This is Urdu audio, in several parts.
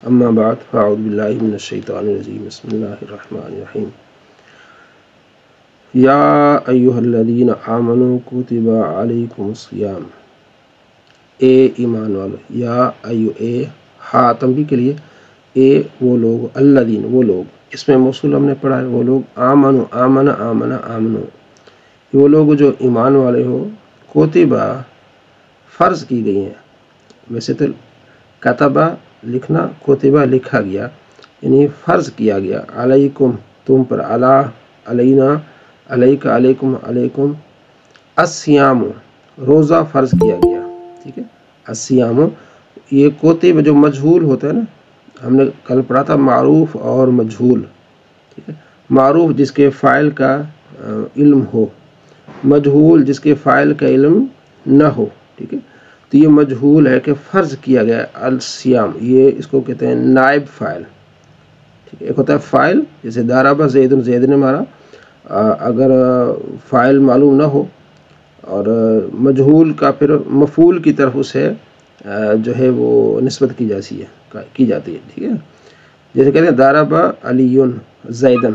اما بعد فاعوذ باللہ من الشیطان الرجیم بسم اللہ الرحمن الرحیم یا ایہا الذین آمنوا کتب علیکم الصیام، اے ایمان والو، یا ایو اے ہا تنبیہ کے لیے، اے وہ لوگ، الذین وہ لوگ، اس میں موصول ہم نے پڑھا ہے، وہ لوگ آمنو آمنو وہ لوگ جو ایمان والے ہو، کتبہ فرض کی گئی ہیں، ویسے تو کتبہ لکھنا، کتبہ لکھا گیا، یعنی فرض کیا گیا، علیکم تم پر، علی علینا، علیک علیکم علیکم، الصیام روزہ فرض کیا گیا، ٹھیک ہے۔ الصیام یہ کتب جو مجہول ہوتا ہے نا، ہم نے کل پڑھا تھا معروف اور مجہول، ٹھیک ہے۔ معروف جس کے فاعل کا علم ہو، مجہول جس کے فاعل کا علم نہ ہو، ٹھیک ہے۔ تو یہ مجہول ہے کہ فرض کیا گیا الصیام، یہ اس کو کہتے ہیں نائب فاعل، ٹھیک ہے۔ ایک ہوتا ہے فاعل، جیسے ضرب زید، زید نے مارا، اگر فاعل معلوم نہ ہو، اور مجہول کا پھر مفعول کی طرف اسے جو ہے وہ نسبت کی جاتی ہے، ٹھیک ہے۔ جیسے کہتے ہیں ضرب علی زیدن،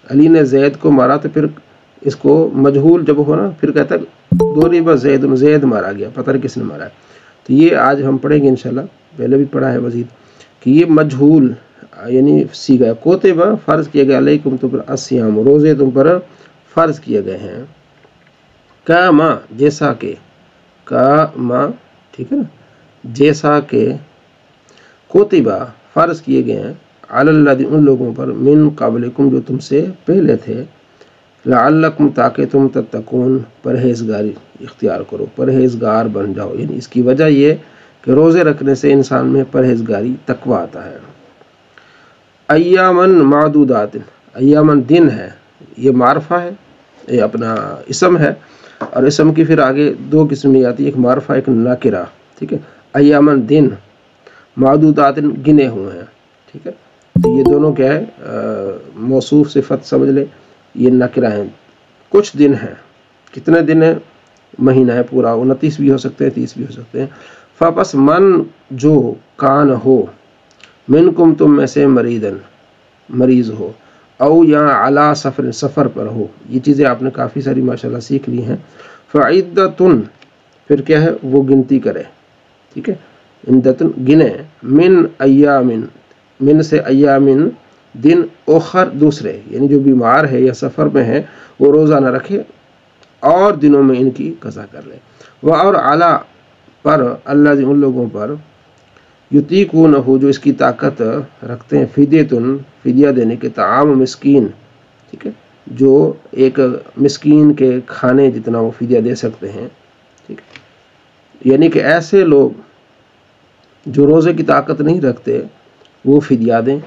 علی نے زید کو مارا، تو پھر اس کو مجہول جب ہو نا، پھر کہتا ہے ضرب زید، زید مارا گیا، پتہ نہیں کس نے مارا ہے۔ تو یہ آج ہم پڑھیں گے انشاءاللہ، پہلے بھی پڑھا ہے مزید، کہ یہ مجہول یعنی سیگا کوتبہ فرض کیا گیا، علیکم تم پر الصیام روزے تم پر فرض کیے گئے ہیں، کما جیسا کہ، کما ٹھیک ہے نا، جیسا کہ کوتبہ فرض کیے گئے ہیں، علی الذین ان لوگوں پر، من قبلکم جو تم سے پہلے تھے، لعلکم تاکہ تم تتقون پرہیزگاری اختیار کرو، پرہیزگار بن جاؤ، یعنی اس کی وجہ یہ کہ روزے رکھنے سے انسان میں پرہیزگاری تقویٰ آتا ہے۔ ایامن معدودات، ایامن دن ہے، یہ معرفہ ہے، یہ اپنا اسم ہے، اور اسم کی پھر آگے دو قسم میں آتی ہے، ایک معرفہ ایک نکرہ، ٹھیک ہے۔ ایامن دن، معدودات گنے ہوئے ہیں، ٹھیک ہے۔ تو یہ دونوں کیا ہے، موصوف صفت سمجھ لے، یہ نکرہ ہیں، کچھ دن ہیں، کتنے دن ہیں، مہینہ ہے پورا، 29 بھی ہو سکتے ہیں، 30 بھی ہو سکتے ہیں۔ فپس من جو کان ہو، منکم تم میں سے، مریدن مریض ہو، او یا علی سفر سفر پر ہو، یہ چیزیں آپ نے کافی ساری ماشاءاللہ سیکھ لی ہیں۔ فعدتن پھر کیا ہے، وہ گنتی کرے، ٹھیک ہے، عدتن گنے، من ایامن من سے، ایامن دن، اخر دوسرے، یعنی جو بیمار ہے یا سفر میں ہے وہ روزہ نہ رکھے، اور دنوں میں ان کی قضا کر لے۔ وہ اور اعلیٰ پر، اللہ ان لوگوں پر، یطیقونہ جو اس کی طاقت رکھتے ہیں، فدیتن فدیہ دینے کے، طعام مسکین، ٹھیک ہے، جو ایک مسکین کے کھانے جتنا وہ فدیہ دے سکتے ہیں، ٹھیک ہے۔ یعنی کہ ایسے لوگ جو روزے کی طاقت نہیں رکھتے وہ فدیہ دیں۔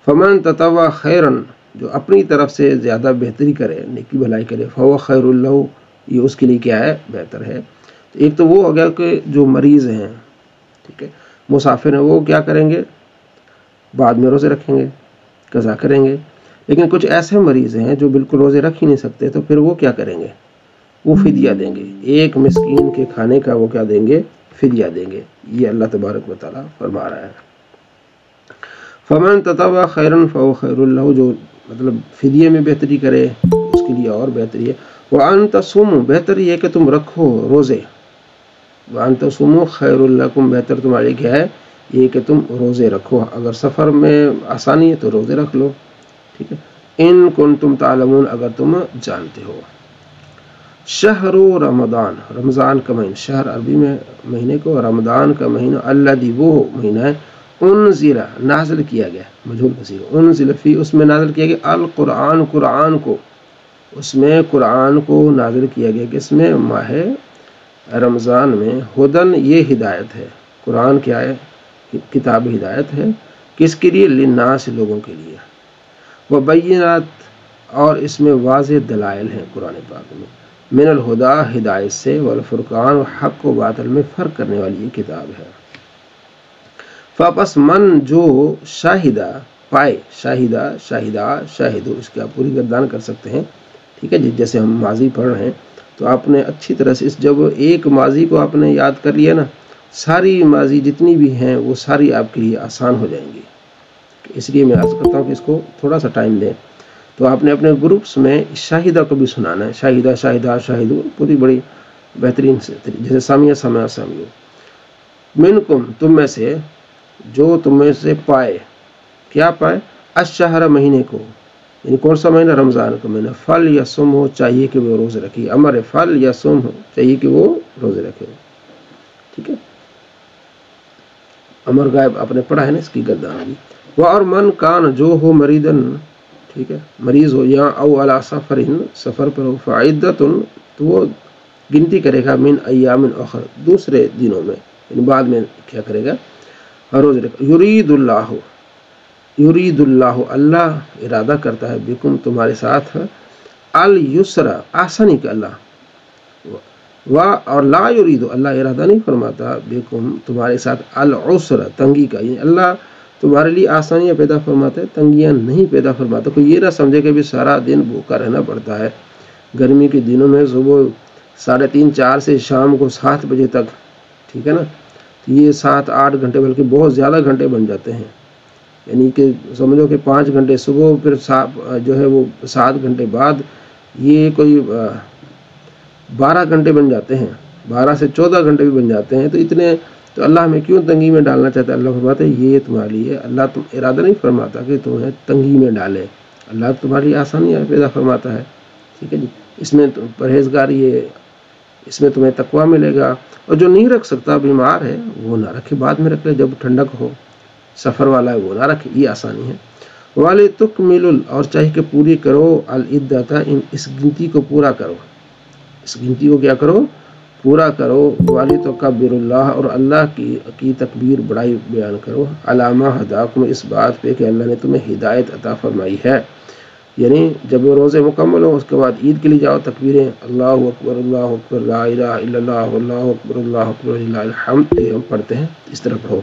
فمن تطوع خیرن جو اپنی طرف سے زیادہ بہتری کرے، نیکی بھلائی کرے، فهو خیر له یہ اس کے لیے کیا ہے، بہتر ہے۔ تو ایک تو وہ ہو گیا کہ جو مریض ہیں، ٹھیک ہے، مسافر ہیں، وہ کیا کریں گے، بعد میں روزے رکھیں گے، قضا کریں گے۔ لیکن کچھ ایسے مریض ہیں جو بالکل روزے رکھ ہی نہیں سکتے، تو پھر وہ کیا کریں گے، وہ فدیہ دیں گے، ایک مسکین کے کھانے کا وہ کیا دیں گے، فدیہ دیں گے، یہ اللہ تبارک و تعالیٰ فرما رہا ہے۔ فمن تطوع خیرن فهو خیر له جو مطلب فدیے میں بہتری کرے اس کے لیے اور بہتری ہے۔ وان تصوموا بہتر یہ کہ تم رکھو روزے، وان تصوموا خیر لکم بہتر تمہارے کیا ہے، یہ کہ تم روزے رکھو، اگر سفر میں آسانی ہے تو روزے رکھ لو، ٹھیک ہے۔ ان کنتم تعلمون اگر تم جانتے ہو۔ شہر رمضان رمضان کا مہینہ، شہر عربی میں مہینے کو، رمضان کا مہینہ، الذی وہ مہینہ ہے، انزل نازل کیا گیا، مجہول کثیر، انزل فی اس میں نازل کیا گیا، القرآن قرآن کو، اس میں قرآن کو نازل کیا گیا، کہ اس میں ماہ رمضان میں، ہدن یہ ہدایت ہے، قرآن کیا ہے، کتاب ہدایت ہے، کس کے لیے، للناس لوگوں کے لیے، وبینات اور اس میں واضح دلائل ہیں قرآن پاک میں، من الہدا ہدایت سے، والفرقان حق و باطل میں فرق کرنے والی یہ کتاب ہے۔ فپس من جو شاہدہ پائے، شاہدہ شاہدہ شاہدو اس کی آپ پوری گردان کر سکتے ہیں، ٹھیک ہے جی، جیسے ہم ماضی پڑھ رہے ہیں تو آپ نے اچھی طرح سے جب ایک ماضی کو آپ نے یاد کر لیا نا، ساری ماضی جتنی بھی ہیں وہ ساری آپ کے لیے آسان ہو جائیں گی. اس لیے میں عرض کرتا ہوں کہ اس کو تھوڑا سا ٹائم دیں. تو آپ نے اپنے گروپس میں شاہدہ کو بھی سنانا ہے. شاہدہ شاہدہ شاہدو پوری بڑی بہترین سے، جیسے سامیہ سامع سامیو. منکم تم میں سے، جو تم میں سے پائے، کیا پائے؟ الشہر مہینے کو، یعنی کون سا مہینہ؟ رمضان کا مہینہ. فل یا سم ہو، چاہیے کہ وہ روزے رکھے. امر فل یا سم ہو، چاہیے کہ وہ روزے رکھے. ٹھیک ہے، امر غائب آپ نے پڑھا ہے نا، اس کی گردان ہوگی. وہ اور من کان جو ہو مریدن، ٹھیک ہے، مریض ہو، یا او علی سفر، سفر پر ہو، فعدۃ تو وہ گنتی کرے گا من ایام اخر، دوسرے دنوں میں، یعنی بعد میں کیا کرے گا؟ روزے رکھے. یرید اللہ، یرید اللہ اللہ ارادہ کرتا ہے، بکم تمہارے ساتھ، الیسر آسانی کا اللہ. اور لا یرید اللہ ارادہ نہیں فرماتا، بکم تمہارے ساتھ، العسر تنگی کا، یعنی اللہ تمہارے لیے آسانیاں پیدا فرماتا ہے، تنگیاں نہیں پیدا فرماتا. کوئی یہ نہ سمجھے کہ بھی سارا دن بھوکا رہنا پڑتا ہے. گرمی کے دنوں میں صبح 3:30 4 سے شام کو 7 بجے تک، ٹھیک ہے نا، یہ 7-8 گھنٹے بلکہ بہت زیادہ گھنٹے بن جاتے ہیں. یعنی کہ سمجھو کہ 5 گھنٹے صبح، پھر جو ہے وہ 7 گھنٹے بعد، یہ کوئی 12 گھنٹے بن جاتے ہیں. 12 سے 14 گھنٹے بھی بن جاتے ہیں. تو اتنے تو اللہ ہمیں کیوں تنگی میں ڈالنا چاہتا ہے؟ اللہ فرماتا ہے یہ تمہارے لیے، اللہ تم ارادہ نہیں فرماتا کہ تمہیں تنگی میں ڈالے، اللہ تمہاری آسانیاں پیدا فرماتا ہے. ٹھیک ہے جی. اس میں پرہیزگاری ہے، اس میں تمہیں تقویٰ ملے گا. اور جو نہیں رکھ سکتا، بیمار ہے، وہ نہ رکھے، بعد میں رکھ لے جب ٹھنڈک ہو. سفر والا ہے وہ نہ رکھے، یہ آسانی ہے. وَلِتُكْمِلُوا اور چاہیے کہ پوری کرو، العدۃ اس گنتی کو پورا کرو، اس گنتی کو کیا کرو؟ پورا کرو. وَلِتُكَبِّرُوا اللہ اور اللہ کی تکبیر بڑائی بیان کرو، عَلَىٰ مَا هَدَاكُمْ اس بات پہ کہ اللہ نے تمہیں ہدایت عطا فرمائی ہے. یعنی جب وہ روزے مکمل ہو، اس کے بعد عید کے لیے جاؤ، تکبیریں اللہ اکبر اللہ اکبر لا الہ الا اللہ اللہ اکبر اللہ اکبر وللہ الحمد، یہ ہم پڑھتے ہیں، اس طرح پڑھو،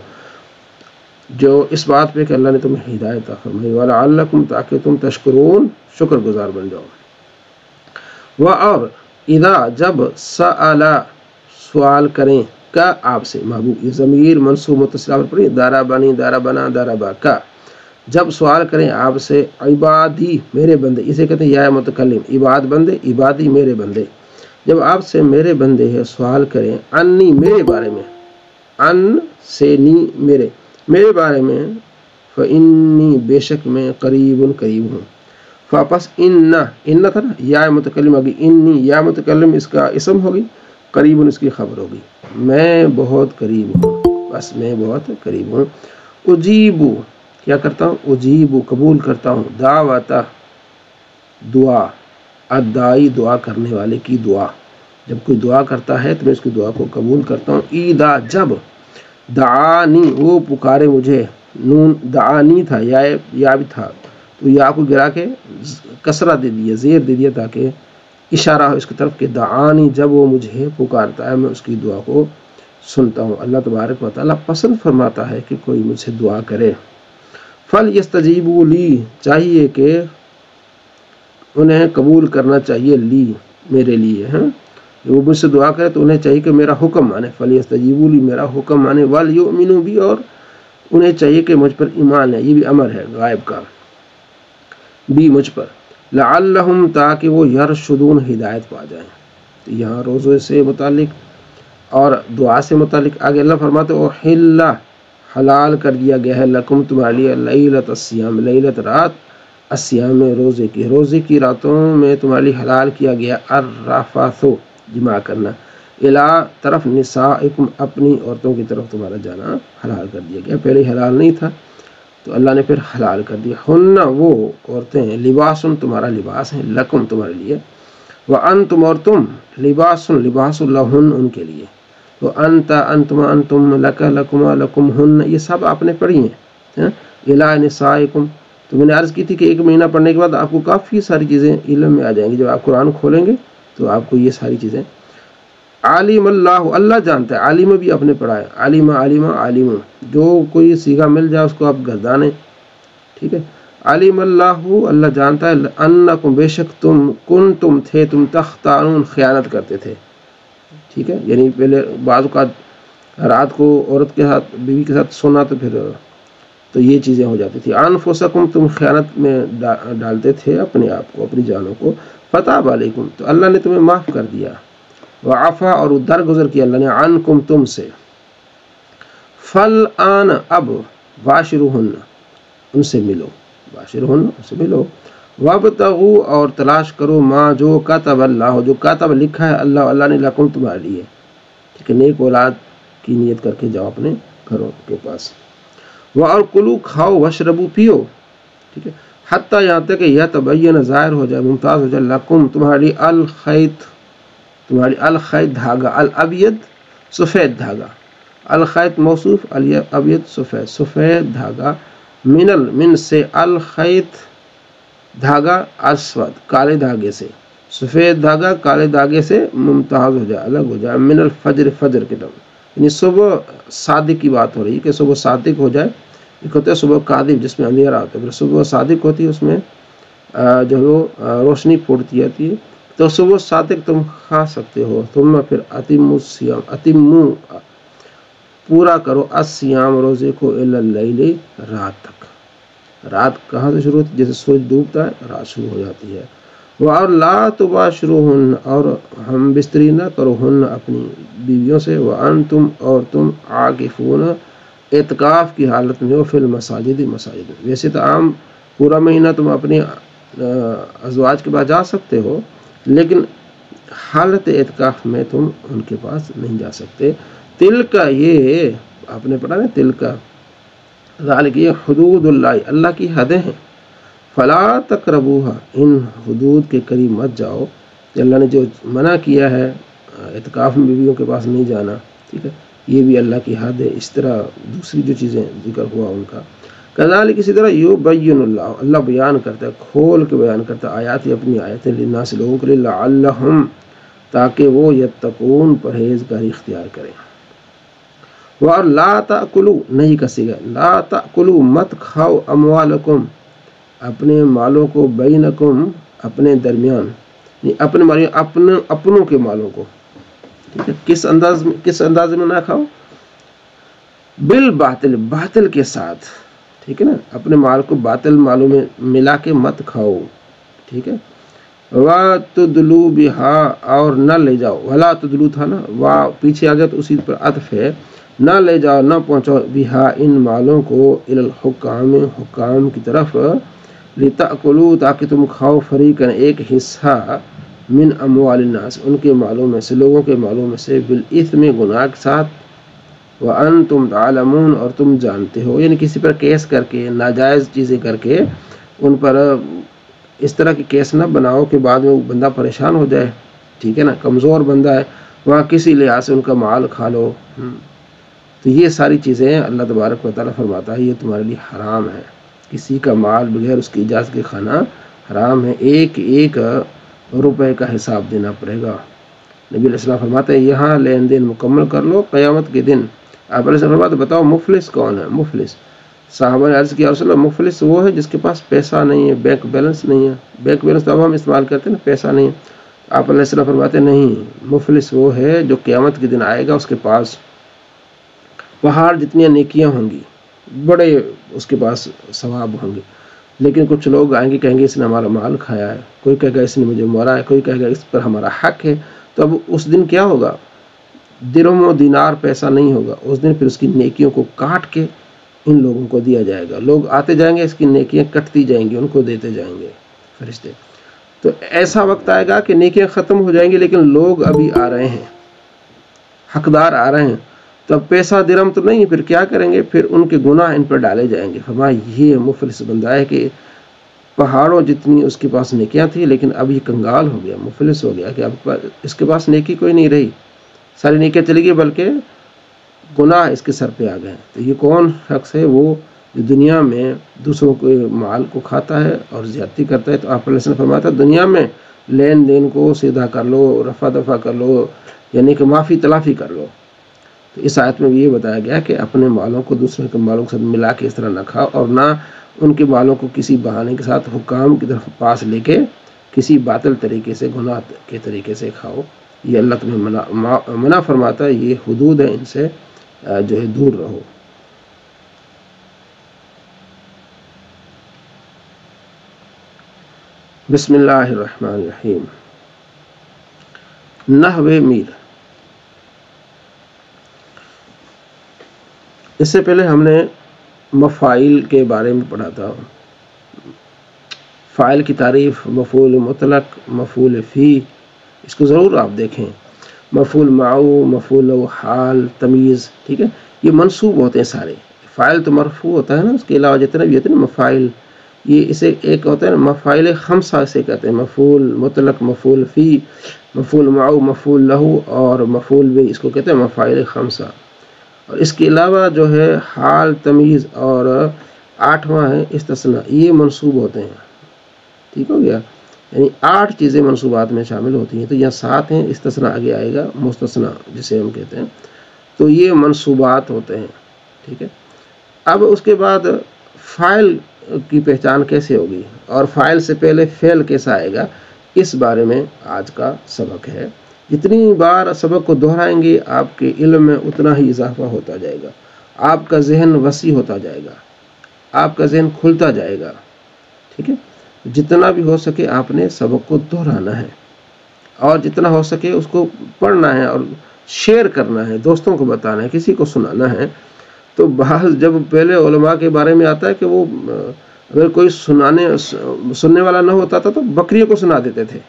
جو اس بات پہ کہ اللہ نے تمہیں ہدایت عطا فرمائی. وَلَعَلَّكُمْ تاکہ تم تشکرون شکر گزار بن جاؤ. اور اذا جب سأل سوال کریں کا آپ سے، محبوب یہ ضمیر منصوب متصل پر دارا بنی دارا بنا دارا با کا، جب سوال کریں آپ سے، عبادی میرے بندے، اسے کہتے ہیں یا متکلم، عباد بندے، عبادی میرے بندے، جب آپ سے میرے بندے ہے سوال کریں، انی میرے بارے میں، ان سے نی میرے بارے میں، فإنی بے شک میں قریب ہوں. فاپس ان تھا نا، یا متکلم ہوگی، انی یا متکلم اس کا اسم ہوگی، قریب اس کی خبر ہوگی، میں بہت قریب ہوں، بس میں بہت قریب ہوں. اجیبو کیا کرتا ہوں؟ اجیبو قبول کرتا ہوں، دعوت دعا، الدائی دعا کرنے والے کی دعا. جب کوئی دعا کرتا ہے تو میں اس کی دعا کو قبول کرتا ہوں. ایدا جب، دعانی وہ پکارے مجھے، نون دعانی تھا، یا بھی تھا، تو یا کو گرا کے کسرہ دے دیا، زیر دے دیا تاکہ اشارہ ہو اس کی طرف کہ دعانی جب وہ مجھے پکارتا ہے میں اس کی دعا کو سنتا ہوں. اللہ تبارک و تعالیٰ پسند فرماتا ہے کہ کوئی مجھ سے دعا کرے. فَلْيَسْتَجِيبُوا لِي چاہیے کہ انہیں قبول کرنا چاہیے، لی میرے لیے، ہاں وہ مجھ سے دعا کرے تو انہیں چاہیے کہ میرا حکم مانے. فَلْيَسْتَجِيبُوا لِي میرا حکم مانے، وَلْيُؤْمِنُوا بِي اور انہیں چاہیے کہ مجھ پر ایمان ہے، یہ بھی امر ہے غائب کا، بھی مجھ پر، لعلہم تاکہ وہ یرشدون ہدایت پا جائیں. تو یہاں روزے سے متعلق اور دعا سے متعلق آگے اللہ فرماتے ہیں احل حلال کر دیا گیا ہے لکم تمہارے لیے لیلۃ الصیام، لیلۃ رات، الصیام روزے کی راتوں میں تمہارے لیے حلال کیا گیا الرفث جماع کرنا، الا طرف نسائکم اپنی عورتوں کی طرف تمہارا جانا حلال کر دیا گیا. پہلے حلال نہیں تھا تو اللہ نے پھر حلال کر دیا. ہن وہ عورتیں ہیں، لباسن تمہارا لباس ہیں، لکم تمہارے لیے، وانتم اور تم، لباس لہن ان کے لیے. تو انت انتما انتم، لک لکما لکم ہن، یہ سب آپ نے پڑھی ہیں. الا نسائکم، تو میں نے عرض کی تھی کہ 1 مہینہ پڑھنے کے بعد آپ کو کافی ساری چیزیں علم میں آ جائیں گی. جب آپ قرآن کھولیں گے تو آپ کو یہ ساری چیزیں، عالم اللہ اللہ جانتا ہے، عالم بھی آپ نے پڑھا ہے، عالم جو کوئی صیغہ مل جائے اس کو آپ گردانیں. ٹھیک ہے، عالم اللہ اللہ جانتا ہے، انکم بے شک تم تھے تم تختارون خیانت کرتے تھے. ٹھیک ہے، یعنی پہلے بعض اوقات رات کو عورت کے ساتھ بیوی کے ساتھ سونا تو یہ چیزیں ہو جاتی تھی. انفسکم تم خیانت میں ڈالتے تھے اپنے آپ کو اپنی جانوں کو. فتاب علیکم تو اللہ نے تمہیں معاف کر دیا. وعفا اور درگزر کیا اللہ نے عنکم تم سے. فالآن اب باشروہن ان سے ملو. باشروہن ان سے ملو. وابتغوا اور تلاش کرو ما جو کتب اللہ جو کتب لکھا ہے اللہ نے لکم تمہارے لیے. ٹھیک ہے, نیک اولاد کی نیت کر کے جاؤ اپنے گھروں کے پاس. اور کلو کھاؤ وشربو پیو. ٹھیک ہے, حتیٰ یہاں تک کہ یتبین ظاہر ہو جائے ممتاز ہو جائے لکم تمہاری الخیط دھاگا الابید سفید دھاگا. الخیط موصوف الابید سفید دھاگا. من سے الخیط دھاگا اسود کالے دھاگے سے. سفید دھاگا کالے دھاگے سے ممتاز ہو جائے الگ ہو جائے. من الفجر فجر کے ٹائم یعنی صبح صادق کی بات ہو رہی ہے کہ صبح صادق ہو جائے. ایک ہوتا ہے صبح کاذب جس میں اندھیرا ہوتا ہے, پھر صبح صادق ہوتی ہے اس میں جو روشنی پھوٹتی جاتی ہے. تو صبح صادق تم کھا سکتے ہو. ثم پھر اتمو پورا کرو الصیام روزے کو الی اللیل رات تک. رات کہاں سے شروع ہوتی ہے؟ جیسے سورج ڈوبتا ہے رات شروع ہو جاتی ہے. اور لا تباشروہن اور ہم بستری نہ کرو ہن اپنی بیویوں سے. وانتم اور تم عاکفون اعتکاف کی حالت میں ہو فی المساجد مساجد. ویسے تو عام پورا مہینہ تم اپنے ازواج کے پاس جا سکتے ہو لیکن حالت اعتکاف میں تم ان کے پاس نہیں جا سکتے. تلک یہ آپ نے پڑھا نا تلک ذالک یہ حدود اللہ کی حدیں ہیں. فلا تقربوها ان حدود کے قریب مت جاؤ. اللہ نے جو منع کیا ہے اعتکاف میں بیویوں کے پاس نہیں جانا, ٹھیک ہے, یہ بھی اللہ کی حد ہے. اس طرح دوسری جو چیزیں ذکر ہوا ان کا کذالک اسی طرح یبین اللہ بیان کرتا ہے کھول کے بیان کرتا ہے آیات اپنی آیتیں للناس لوگوں کے لیے لعلہم تاکہ وہ یتقون پرہیزگاری اختیار کریں. اور لا تاکلوا نہیں کسی گا لا تاکلوا مت کھاؤ اموالکم اپنے مالوں کو بینکم اپنے درمیان اپنے اپنوں کے مالوں کو. ٹھیک ہے, کس انداز میں نہ کھاؤ؟ بالباطل باطل کے ساتھ. ٹھیک ہے نا, اپنے مال کو باطل مالوں میں ملا کے مت کھاؤ. ٹھیک ہے. وَتُدْلُوا بِهَا اور نہ لے جاؤ. وَلَا تُدْلُوا تھا نا, وا پیچھے آ گیا تو اسی پر عطف ہے. نہ لے جاؤ نہ پہنچاؤ بِهَا ان مالوں کو إِلَى الْحُكَّامِ حکام کی طرف لِتَأْكُلُوا تاکہ تم کھاؤ فریقاً ایک حصہ من اموال الناس ان کے مالوں میں سے لوگوں کے مالوں میں سے بالإثم گناہ کے ساتھ. وَأَنْتُمْ تَعْلَمُونَ اور تم جانتے ہو یعنی کسی پر کیس کر کے ناجائز چیزیں کر کے ان پر اس طرح کی کیس نہ بناؤ کہ بعد میں وہ بندہ پریشان ہو جائے. ٹھیک ہے نا, کمزور بندہ ہے وہاں کسی لحاظ سے ان کا مال کھا لو. تو یہ ساری چیزیں اللہ تبارک و تعالیٰ فرماتا ہے یہ تمہارے لیے حرام ہے. کسی کا مال بغیر اس کی اجازت کے کھانا حرام ہے. ایک ایک روپے کا حساب دینا پڑے گا. نبی علیہ السلام فرماتے ہیں یہاں لین دین مکمل کر لو قیامت کے دن. آپ علیہ السلام فرماتے بتاؤ مفلس کون ہے؟ مفلس صحابہ نے عرض کیا رسول اللہ مفلس وہ ہے جس کے پاس پیسہ نہیں ہے, بینک بیلنس نہیں ہے. بینک بیلنس تو اب ہم استعمال کرتے ہیں نا, پیسہ نہیں ہے. آپ علیہ السلام فرماتے نہیں, مفلس وہ ہے جو قیامت کے دن آئے گا اس کے پاس پہاڑ جتنی نیکیاں ہوں گی, بڑے اس کے پاس ثواب ہوں گے, لیکن کچھ لوگ آئیں گے کہیں گے اس نے ہمارا مال کھایا ہے, کوئی کہے گا اس نے مجھے مارا ہے, کوئی کہے گا اس پر ہمارا حق ہے. تو اب اس دن کیا ہوگا؟ درہم و دینار پیسہ نہیں ہوگا اس دن. پھر اس کی نیکیوں کو کاٹ کے ان لوگوں کو دیا جائے گا. لوگ آتے جائیں گے, اس کی نیکیاں کٹتی جائیں گی, ان کو دیتے جائیں گے فرشتے. تو ایسا وقت آئے گا کہ نیکیاں ختم ہو جائیں گی لیکن لوگ ابھی آ رہے ہیں, حقدار آ رہے ہیں. تو اب پیسہ درہم تو نہیں, پھر کیا کریں گے؟ پھر ان کے گناہ ان پر ڈالے جائیں گے. فرمایا یہ مفلس بندہ ہے کہ پہاڑوں جتنی اس کے پاس نیکیاں تھیں لیکن اب یہ کنگال ہو گیا, مفلس ہو گیا کہ اب اس کے پاس نیکی کوئی نہیں رہی, ساری نیکیاں چلی گئی بلکہ گناہ اس کے سر پہ آ گئے. تو یہ کون شخص ہے؟ وہ جو دنیا میں دوسروں کے مال کو کھاتا ہے اور زیادتی کرتا ہے. تو آپ علیہ السلام فرماتا ہے دنیا میں لین دین کو سیدھا کر لو, رفع دفع کر لو, یعنی کہ معافی تلافی کر لو. تو اس آیت میں بھی یہ بتایا گیا کہ اپنے مالوں کو دوسروں کے مالوں کے ساتھ ملا کے اس طرح نہ کھاؤ, اور نہ ان کے مالوں کو کسی بہانے کے ساتھ حکام کی طرف پاس لے کے کسی باطل طریقے سے گناہ کے طریقے سے کھاؤ. یہ اللہ تمہیں منع فرماتا ہے, یہ حدود ہے, ان سے جو ہے دور رہو۔ بسم اللہ الرحمن الرحیم۔ نحو میر، اس سے پہلے ہم نے مفاعل کے بارے میں پڑھا تھا، فاعل کی تعریف، مفعول مطلق، مفعول فی، اس کو ضرور آپ دیکھیں، مفعول معو، مفعول حال، تمیز، ٹھیک ہے، یہ منصوب ہوتے ہیں سارے۔ فاعل تو مرفوع ہوتا ہے نا، اس کے علاوہ جتنے بھی ہوتے ہیں نا مفاعل، یہ اسے ایک ہوتا ہے نا مفاعل خمسہ اسے کہتے ہیں، مفعول مطلق، مفعول فی، مفعول معو، مفعول لہو اور مفعول بھی، اس کو کہتے ہیں مفاعل خمسہ۔ اور اس کے علاوہ جو ہے حال، تمیز اور آٹھواں ہے استثناء، یہ منصوب ہوتے ہیں، ٹھیک ہو گیا، یعنی 8 چیزیں منصوبات میں شامل ہوتی ہیں، تو یہاں 7 ہیں، استثناء آگے آئے گا، مستثنیٰ جسے ہم کہتے ہیں، تو یہ منصوبات ہوتے ہیں، ٹھیک ہے۔ اب اس کے بعد فاعل کی پہچان کیسے ہوگی اور فاعل سے پہلے فعل کیسا آئے گا، اس بارے میں آج کا سبق ہے۔ جتنی بار سبق کو دہرائیں گے آپ کے علم میں اتنا ہی اضافہ ہوتا جائے گا، آپ کا ذہن وسیع ہوتا جائے گا، آپ کا ذہن کھلتا جائے گا، ٹھیک ہے۔ جتنا بھی ہو سکے آپ نے سبق کو دہرانا ہے اور جتنا ہو سکے اس کو پڑھنا ہے اور شیئر کرنا ہے، دوستوں کو بتانا ہے، کسی کو سنانا ہے۔ تو بعض جب پہلے علماء کے بارے میں آتا ہے کہ وہ اگر کوئی سننے والا نہ ہوتا تھا تو بکریوں کو سنا دیتے تھے،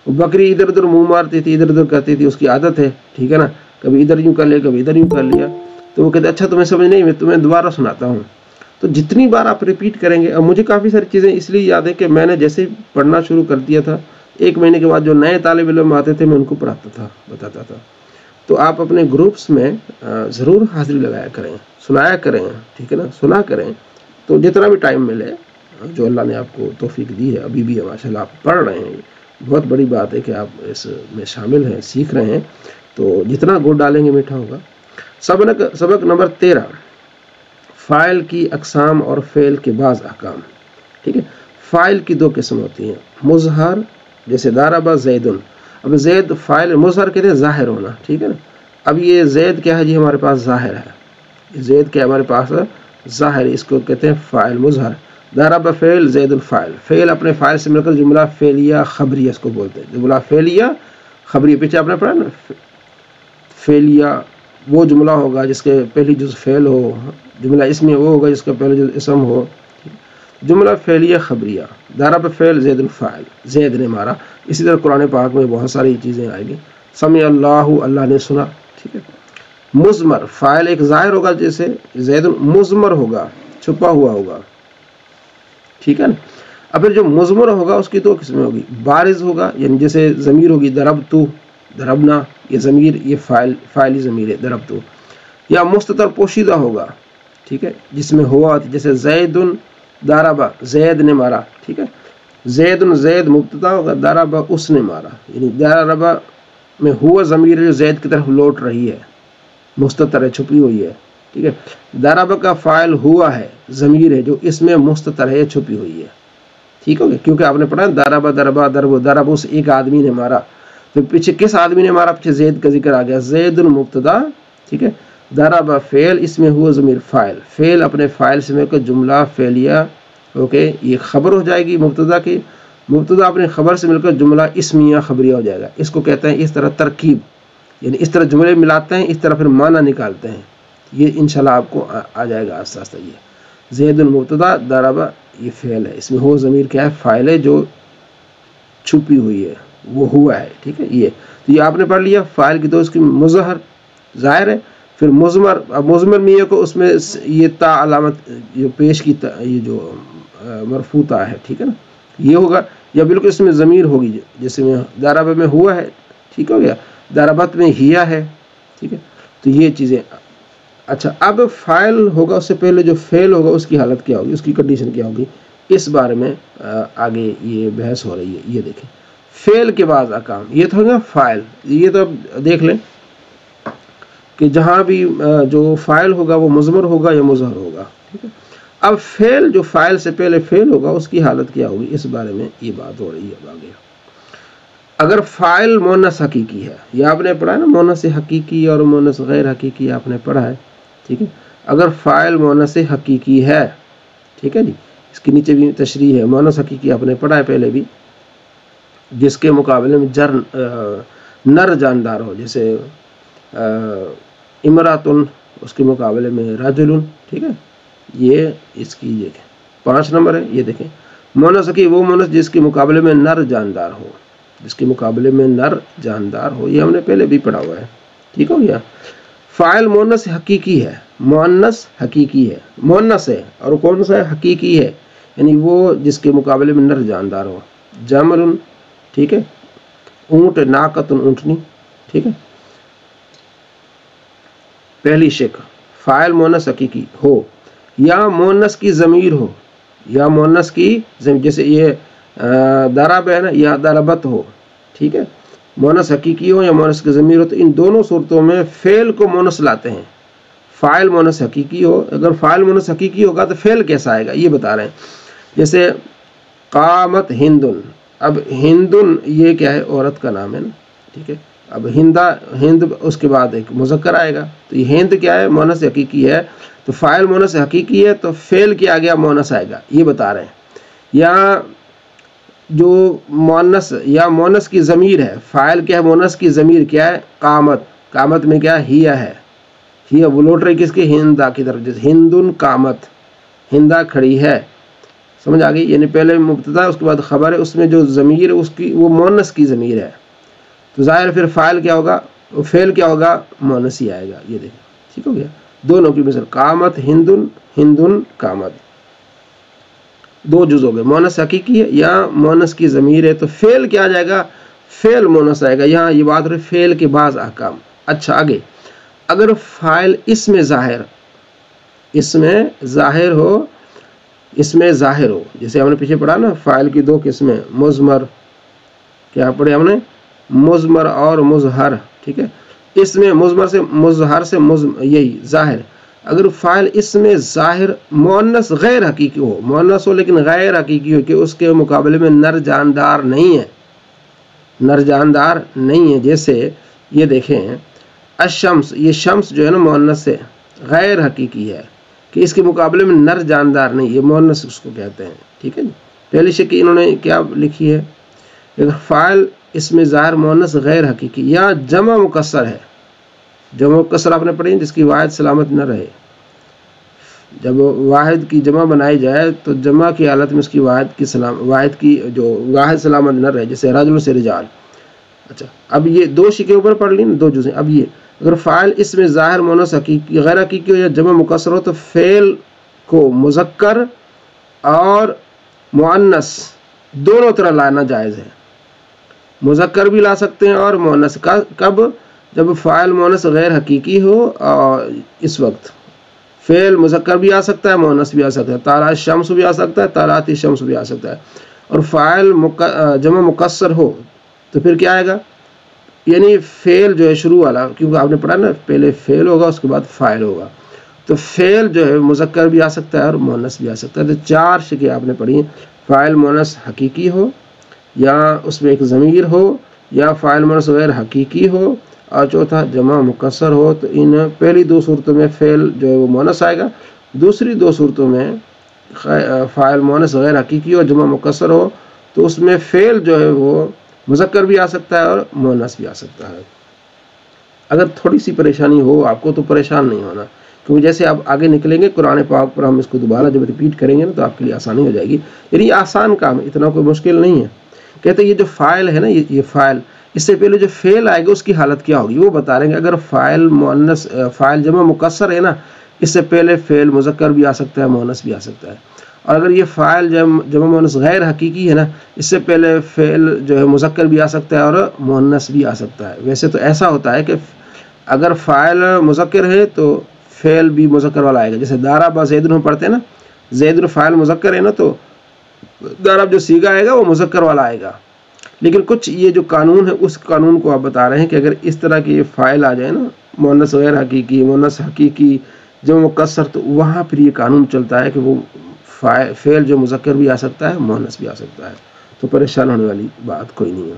بکری ادھر ادھر منہ مارتی تھی، ادھر ادھر کرتی تھی، اس کی عادت ہے، ٹھیک ہے نا، کبھی ادھر یوں کر لیا، کبھی ادھر یوں کر لیا، تو وہ کہتے اچھا تمہیں سمجھ نہیں، میں تمہیں دوبارہ سناتا ہوں۔ تو جتنی بار آپ ریپیٹ کریں گے، اب مجھے کافی ساری چیزیں اس لیے یاد ہے کہ میں نے جیسے پڑھنا شروع کر دیا تھا، 1 مہینے کے بعد جو نئے طالب علم آتے تھے میں ان کو پڑھاتا تھا، بتاتا تھا۔ تو آپ اپنے گروپس میں ضرور حاضری لگایا کریں، سنایا کریں، ٹھیک ہے نا، سنا کریں، تو جتنا بھی ٹائم ملے، جو اللہ نے آپ کو توفیق دی ہے، ابھی بھی ماشاء اللہ آپ پڑھ رہے ہیں، بہت بڑی بات ہے کہ آپ اس میں شامل ہیں، سیکھ رہے ہیں، تو جتنا گڑ ڈالیں گے میٹھا ہوگا۔ سبق نمبر 13، فاعل کی اقسام اور فعل کے بعض احکام، ٹھیک ہے۔ فاعل کی 2 قسم ہوتی ہیں، مظہر، جیسے ضرب زید، اب زید فاعل، مظہر کہتے ہیں ظاہر ہونا، ٹھیک ہے نا۔ اب یہ زید کیا ہے جی، ہمارے پاس ظاہر ہے، زید کیا ہمارے پاس ظاہر ہے، اس کو کہتے ہیں فاعل مظہر۔ ضرب فعل، زید الفاعل، فعل اپنے فاعل سے مل کر جملہ فعلیہ خبریہ اس کو بولتے ہیں، جملہ فعلیہ خبریہ، پیچھے آپ نے پڑھا نا، فعلیہ وہ جملہ ہوگا جس کے پہلی جز فعل ہو، جملہ اسمی وہ ہوگا جس کا پہلا جز اسم ہو، جملہ فعلیہ خبریہ۔ ضرب فعل، زید الفاعل، زید نے مارا۔ اسی طرح قرآن پاک میں بہت ساری چیزیں آئیں گی، سمع اللہ، اللہ نے سنا، ٹھیک ہے۔ مضمر، فاعل ایک ظاہر ہوگا، جیسے زید، مضمر ہوگا، چھپا ہوا ہوگا، ٹھیک ہے نا۔ اب پھر جو مضمر ہوگا اس کی 2 قسمیں ہوگی، بارز ہوگا، یعنی جیسے ضمیر ہوگی ضربتو، ضربنا، یہ ضمیر، یہ فاعلی ضمیر ہے ضربتو، یا مستتر پوشیدہ ہوگا، ٹھیک ہے، جس میں ہوا، جیسے زید ضرب، زید نے مارا، ٹھیک ہے۔ زید، زید مبتدا ہوگا، ضرب اس نے مارا، یعنی ضرب میں ہوا ضمیر جو زید کی طرف لوٹ رہی ہے، مستتر ہے، چھپی ہوئی ہے، ٹھیک ہے۔ ضرب کا فاعل ہوا ہے، ضمیر ہے جو اس میں مستتر ہے، چھپی ہوئی ہے، ٹھیک ہو گیا، کیونکہ آپ نے پڑھا ضرب ضربا ضرب، ضرب اس ایک آدمی نے مارا، تو پیچھے کس آدمی نے مارا، پیچھے زید کا ذکر آ گیا، زید المبتدا، ٹھیک ہے۔ ضرب فعل، اس میں ہوا ضمیر فاعل، فعل اپنے فاعل سے مل کر جملہ فعلیہ، اوکے، یہ خبر ہو جائے گی مبتدا کی، مبتدا اپنے خبر سے مل کر جملہ اسمیہ خبریہ ہو جائے گا۔ اس کو کہتے ہیں اس طرح ترکیب، یعنی اس طرح جملے ملاتے ہیں، اس طرح پھر معنی نکالتے ہیں، یہ انشاءاللہ آپ کو آ جائے گا آہستہ آہستہ۔ یہ زید المبتدا، ضرب یہ فعل ہے، اس میں ہو ضمیر کیا ہے، فاعل ہے جو چھپی ہوئی ہے، وہ ہوا ہے، ٹھیک ہے۔ یہ تو یہ آپ نے پڑھ لیا فاعل کی 2، اس کی مظہر ظاہر ہے، پھر مضمر، اب مضمر میں یہ کو اس میں یہ تا علامت جو پیش کی یہ جو مرفوع تا ہے، ٹھیک ہے نا، یہ ہوگا، یا بالکل اس میں ضمیر ہوگی، جیسے میں ضرب میں ہوا ہے، ٹھیک ہو گیا، ضربت میں ہیا ہے، ٹھیک ہے۔ تو یہ چیزیں، اچھا اب فاعل ہوگا، اس سے پہلے جو فعل ہوگا اس کی حالت کیا ہوگی، اس کی کنڈیشن کیا ہوگی، اس بارے میں آگے یہ بحث ہو رہی ہے۔ یہ دیکھیں فعل کے بعض احکام، یہ تو ہوگا فاعل، یہ تو اب دیکھ لیں کہ جہاں بھی جو فاعل ہوگا وہ مضمر ہوگا یا مظہر ہوگا، ٹھیک ہے۔ اب فعل جو فاعل سے پہلے فعل ہوگا اس کی حالت کیا ہوگی، اس بارے میں یہ بات ہو رہی ہے اب آگے۔ اگر فاعل مونس حقیقی ہے، یہ آپ نے پڑھا ہے نا، مونس حقیقی اور مونس غیر حقیقی آپ نے پڑھا ہے، ٹھیک ہے. اگر فاعل مونس حقیقی ہے، ٹھیک ہے جی، اس کے نیچے بھی تشریح ہے. مونس حقیقی آپ نے پڑھا ہے پہلے بھی، جس کے مقابلے میں نر جاندار ہو، جیسے امراتن، اس کے مقابلے میں رجل، ٹھیک ہے. یہ اس کی یہ 5 نمبر ہے. یہ دیکھیں مونس حقیقی وہ مونس جس کے مقابلے میں نر جاندار ہو، جس کے مقابلے میں نر جاندار ہو، یہ ہم نے پہلے بھی پڑھا ہوا ہے، ٹھیک ہو گیا. فاعل مونس حقیقی ہے، مونس حقیقی ہے، مونس ہے، اور کون سا ہے؟ حقیقی ہے، یعنی وہ جس کے مقابلے میں نر جاندار ہو. جمل، ٹھیک ہے، اونٹ، ناقتن، اونٹنی، ٹھیک ہے. پہلی شک فاعل مونس حقیقی ہو یا مونس کی ضمیر ہو، یا مونس کی ضمیر، جیسے یہ ضرب ہے نا، یا ضربت ہو، ٹھیک ہے. مونس حقیقی ہو یا مونس کی ضمیر ہو، تو ان دونوں صورتوں میں فعل کو مونس لاتے ہیں. فاعل مونس حقیقی ہو، اگر فاعل مونس حقیقی ہوگا تو فعل کیسا آئے گا یہ بتا رہے ہیں. جیسے قامت ہندن، اب ہندن یہ کیا ہے؟ عورت کا نام ہے نا، ٹھیک ہے. اب ہند اس کے بعد ایک مذکر آئے گا، تو یہ ہند کیا ہے؟ مونس حقیقی ہے. تو فاعل مونس حقیقی ہے تو فعل کے آگے مونس آئے گا، یہ بتا رہے ہیں. یا جو مونس یا مونس کی ضمیر ہے، فاعل کیا ہے؟ مونس کی ضمیر کیا ہے؟ قامت. قامت میں کیا ہیا ہے؟ ہیا وہ لوٹ رہی کس کی؟ ہندا کی طرف. جیسے ہندن قامت، ہندا کھڑی ہے، سمجھ آ گئی؟ یعنی پہلے مبتدا اس کے بعد خبر ہے، اس میں جو ضمیر ہے اس کی وہ مونس کی ضمیر ہے، تو ظاہر پھر فاعل کیا ہوگا؟ فعل کیا ہوگا؟ مونس ہی آئے گا. یہ دیکھیں ٹھیک ہو گیا. دونوں کی مثال قامت ہندن، ہندن قامت، 2 جز ہو گئے. مونس حقیقی ہے یا مونس کی ضمیر ہے تو فعل کیا آ جائے گا؟ فعل مونس آئے گا. یہاں یہ بات رہی فعل کے بعض احکام. اچھا آگے، اگر فاعل اس میں ظاہر ہو، اس میں ظاہر ہو، جیسے ہم نے پیچھے پڑھا نا فاعل کی 2 قسمیں، مضمر، کیا پڑھے ہم نے؟ مضمر اور مظہر، ٹھیک ہے. اس میں مضمر سے مظہر سے یہی ظاہر. اگر فاعل اس میں ظاہر مؤنث غیر حقیقی ہو، مؤنث ہو لیکن غیر حقیقی ہو، کہ اس کے مقابلے میں نر جاندار نہیں ہے، نر جاندار نہیں ہے. جیسے یہ دیکھیں الشمس، یہ شمس جو ہے نا مؤنث ہے، غیر حقیقی ہے، کہ اس کے مقابلے میں نر جاندار نہیں، یہ مؤنث اس کو کہتے ہیں، ٹھیک ہے جی. پہلی شکل انہوں نے کیا لکھی ہے؟ اگر فاعل اس میں ظاہر مؤنث غیر حقیقی یا جمع مکسر ہے. جمع مکسر آپ نے پڑھی جس کی واحد سلامت نہ رہے. جب واحد کی جمع بنائی جائے تو جمع کی حالت میں اس کی واحد کی جو واحد سلامت نہ رہے، جیسے رجل سے رجال. اچھا اب یہ 2 شکیں اوپر پڑھ لی نا، 2 جزیں. اب یہ اگر فاعل اس میں ظاہر مؤنث حقیقی غیر حقیقی ہو یا جمع مکسر ہو تو فعل کو مذکر اور مؤنث دونوں طرح لانا جائز ہے. مذکر بھی لا سکتے ہیں اور مؤنث کا. کب؟ جب فاعل مؤنث غیر حقیقی ہو، اور اس وقت فعل مذکر بھی آ سکتا ہے، مؤنث بھی آ سکتا ہے. طلع الشمس بھی آ سکتا ہے، طلعت الشمس بھی آ سکتا ہے. اور فاعل جمع مکسر ہو تو پھر کیا آئے گا؟ یعنی فعل جو ہے شروع والا، کیونکہ آپ نے پڑھا نا پہلے فعل ہوگا اس کے بعد فاعل ہوگا، تو فعل جو ہے مذکر بھی آ سکتا ہے اور مؤنث بھی آ سکتا ہے. تو 4 شکیں آپ نے پڑھی. فاعل مؤنث حقیقی ہو، یا اس میں ایک ضمیر ہو، یا فاعل مؤنث غیر حقیقی ہو، اور چوتھا جمع مکسر ہو. تو ان پہلی 2 صورتوں میں فعل جو ہے وہ مؤنث آئے گا. دوسری 2 صورتوں میں فاعل مؤنث غیر حقیقی ہو، جمع مکسر ہو، تو اس میں فعل جو ہے وہ مذکر بھی آ سکتا ہے اور مؤنث بھی آ سکتا ہے. اگر تھوڑی سی پریشانی ہو آپ کو تو پریشان نہیں ہونا، کیونکہ جیسے آپ آگے نکلیں گے قرآن پاک پر ہم اس کو دوبارہ جب ریپیٹ کریں گے نا تو آپ کے لیے آسانی ہو جائے گی. یعنی آسان کام ہے، اتنا کوئی مشکل نہیں ہے. کہتے ہیں یہ جو فاعل ہے نا، یہ فاعل، اس سے پہلے جو فعل آئے گا اس کی حالت کیا ہوگی وہ بتا رہے ہیں. اگر فاعل جمع مکسر ہے نا، اس سے پہلے فعل مذکر بھی آ سکتا ہے، مؤنث بھی آ سکتا ہے. اور اگر یہ فاعل جمع مؤنث غیر حقیقی ہے نا، اس سے پہلے فعل جو ہے مذکر بھی آ سکتا ہے اور مؤنث بھی آ سکتا ہے. ویسے تو ایسا ہوتا ہے کہ اگر فاعل مذکر ہے تو فعل بھی مذکر والا آئے گا. جیسے ضرب زید ہم پڑھتے ہیں نا، زید فاعل مذکر ہے نا، تو ضرب جو صیغہ آئے گا وہ مذکر والا آئے گا. لیکن کچھ یہ جو قانون ہے اس قانون کو آپ بتا رہے ہیں کہ اگر اس طرح کے یہ فاعل آ جائے نا، مؤنث غیر حقیقی، مؤنث حقیقی، جمع مکسر، تو وہاں پھر یہ قانون چلتا ہے کہ وہ فعل جو مذکر بھی آ سکتا ہے، مؤنث بھی آ سکتا ہے. تو پریشان ہونے والی بات کوئی نہیں ہے.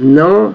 9,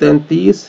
33,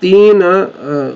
3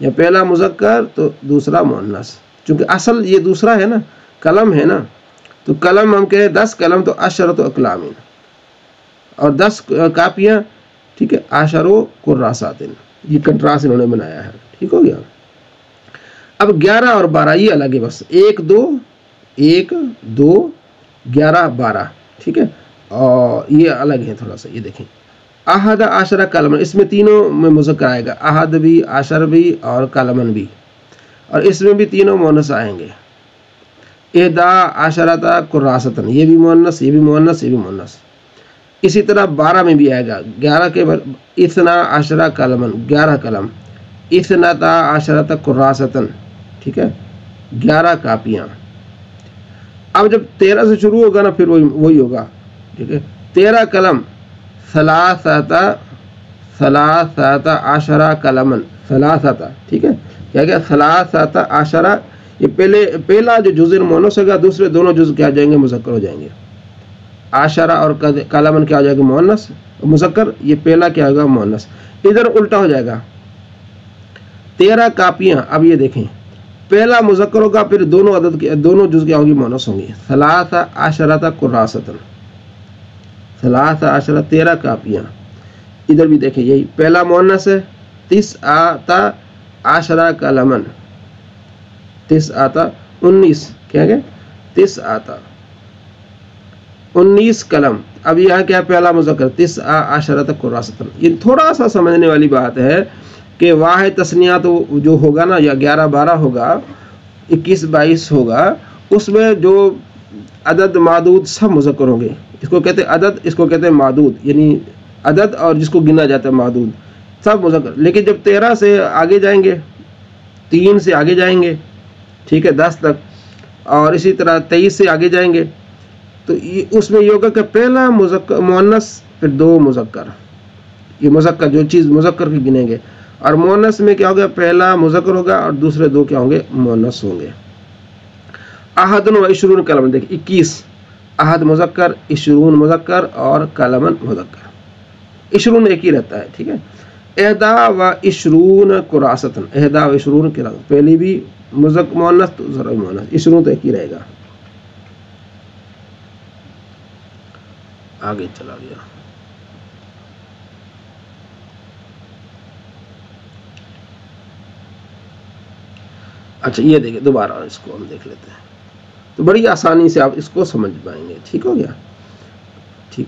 یا پہلا مذکر تو دوسرا مؤنث، چونکہ اصل یہ دوسرا ہے نا، قلم ہے نا، تو قلم ہم کہیں 10 قلم تو عشرۃ اقلام، اور 10 کاپیاں، ٹھیک ہے، عشر کراسات، یہ کنٹراسٹ انہوں نے بنایا ہے، ٹھیک ہو گیا۔ اب 11 اور 12 یہ الگ ہے، بس 1 2 11 12، ٹھیک ہے، اور یہ الگ ہے تھوڑا سا، یہ دیکھیں احد عشرہ کلمن، اس میں تینوں میں مذکر آئے گا، احد بھی، عشر بھی اور کلمن بھی، اور اس میں بھی تینوں مؤنث آئیں گے۔ احدا عشرۃ کراستن، یہ بھی مؤنث، یہ بھی مؤنث، یہ بھی مؤنث۔ اسی طرح 12 میں بھی آئے گا، 11 کے بعد اثنا عشرہ کلمن، 11 قلم، اثنتا عشرۃ کراستن، ٹھیک ہے، 11 کاپیاں۔ اب جب 13 سے شروع ہوگا نا پھر وہی ہوگا، ٹھیک ہے، 13 قلم، ثلاثۃ عشرہ کلمن، ثلاثۃ، ٹھیک ہے، کیا گیا، ثلاثۃ عشرہ، یہ پہلا جو جزء مؤنث ہوگا، دوسرے دونوں جزء کیا جائیں گے، مذکر ہو جائیں گے۔ عشرہ اور کلمن کیا ہو جائے گا، مؤنث مذکر، یہ پہلا کیا ہوگا، مؤنث۔ ادھر الٹا ہو جائے گا، 13 کاپیاں، اب یہ دیکھیں پہلا مذکر ہوگا، پھر دونوں جزء کیا ہوگی، مؤنث ہوں گی، ثلاث عشرۃ کراستن، ثلاث عشرہ 13 کاپیاں۔ ادھر بھی دیکھیں یہی پہلا مؤنث ہے، تسعۃ عشرہ کلمن، تسعۃ 19، کیا ہے، تسعۃ 19 قلم۔ اب یہاں کیا پہلا مذکر، تسعۃ عشرۃ کراستن۔ یہ تھوڑا سا سمجھنے والی بات ہے کہ واحد تثنیہ تو جو ہوگا نا، یا 11 12 ہوگا، 21 22 ہوگا، اس میں جو عدد معدود سب مذکر ہوں گے، اس کو کہتے ہیں عدد، اس کو کہتے ہیں معدود، یعنی عدد اور جس کو گنا جاتا ہے معدود، سب مذکر۔ لیکن جب 13 سے آگے جائیں گے، 3 سے آگے جائیں گے، ٹھیک ہے، 10 تک، اور اسی طرح 23 سے آگے جائیں گے، تو اس میں یہ ہوگا کہ پہلا مذکر مؤنث، پھر 2 مذکر، یہ مذکر جو چیز مذکر کی گنیں گے، اور مؤنث میں کیا ہوگا، پہلا مذکر ہوگا اور دوسرے 2 کیا ہوں گے، مؤنث ہوں گے۔ احد و 20 کلمن، دیکھ 21 احد مذکر، 20 مذکر اور کلمن مذکر، 20 ایک ہی رہتا ہے، ٹھیک ہے۔ احدا و 20 کراستن، احدا و 20 کراستن، پہلی بھی مذکر مؤنث، دوسرا مؤنث، 20 تو ایک ہی رہے گا۔ آگے چلا گیا، اچھا یہ دیکھیں دوبارہ اس کو ہم دیکھ لیتے ہیں، تو بڑی آسانی سے آپ اس کو سمجھ پائیں گے، ٹھیک ہو گیا، ٹھیک۔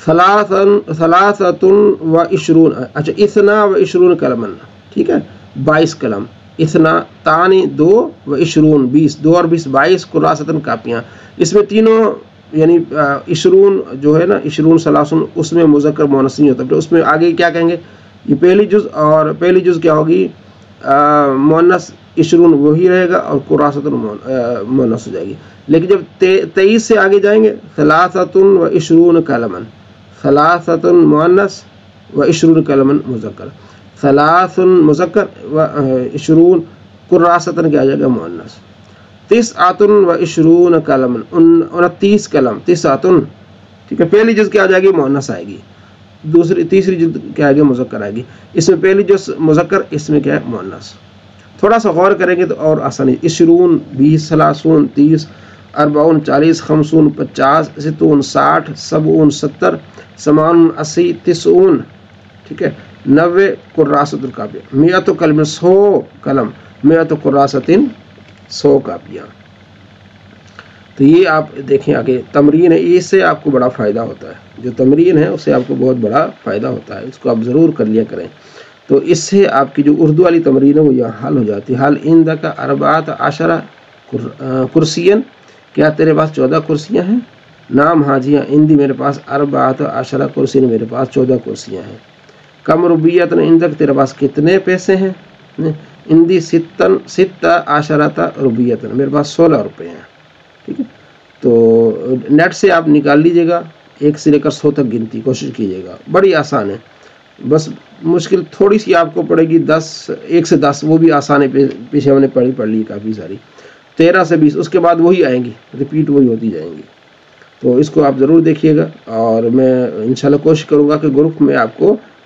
ثلاثۃ و 20، اچھا 22 کلمن، ٹھیک ہے، 22 قلم، اثنا تانی 2 و 20 20، 2 اور 20 22 کراستن کاپیاں۔ اس میں تینوں یعنی 20 جو ہے نا، 20 ثلاثن، اس میں مذکر مؤنث نہیں ہوتا، پھر اس میں آگے کیا کہیں گے، یہ پہلی جز، اور پہلی جز کیا ہوگی، مؤنث 20 وہی رہے گا، اور کراستن مؤنث ہو جائے گی۔ لیکن جب 23 سے آگے جائیں گے، ثلاثۃ و 20 کلمن، ثلاثۃ مؤنث و 20 کلمن مذکر، ثلاث مذکر و 20 کراستن کیا جائے گا، مؤنث۔ تسعۃ و 20 کلمن، 29 قلم، تسعۃ، ٹھیک ہے، پہلی جز کیا آ جائے گی، مؤنث آئے گی، تیسری جز کیا آئے گی، مذکر آئے گی۔ اس میں پہلی جز مذکر، اس میں کیا ہے، مؤنث۔ تھوڑا سا غور کریں گے تو اور آسانی، 20 20 30 30 40 40 50 50 60 60 70 70 80 80 90، ٹھیک ہے، 90 کراست الکافیہ، 100 کلم، 100 قلم، 100 کراستن، 100 کاپیاں۔ تو یہ آپ دیکھیں آگے تمرین ہے، اس سے آپ کو بڑا فائدہ ہوتا ہے، جو تمرین ہے اس سے آپ کو بہت بڑا فائدہ ہوتا ہے، اس کو آپ ضرور کر لیا کریں۔ تو اس سے آپ کی جو اردو والی تمرین ہے وہ یہاں حل ہو جاتی ہے۔ حل عندک 14 کرسین، کیا تیرے پاس 14 کرسیاں ہیں؟ نام، ہاں جی ہاں، عندی میرے پاس 14 کرسین، میرے پاس 14 کرسیاں ہیں۔ کم روبیت عندک، تیرے پاس کتنے پیسے ہیں؟ عندی 16 روبیت، میرے پاس 16 روپے ہیں، ٹھیک ہے۔ تو نیٹ سے آپ نکال لیجئے گا، 1 سے لے کر 100 تک گنتی کوشش کیجئے گا، بڑی آسان ہے، بس مشکل تھوڑی سی آپ کو پڑے گی 1 سے 10، وہ بھی آسان ہے، پیچھے ہم نے پڑھ لی کافی ساری، 13 سے 20، اس کے بعد وہی آئیں گی، ریپیٹ وہی ہوتی جائیں گی۔ تو اس کو آپ ضرور دیکھیے گا، اور میں انشاءاللہ کوشش کروں گا کہ گروپ میں آپ کو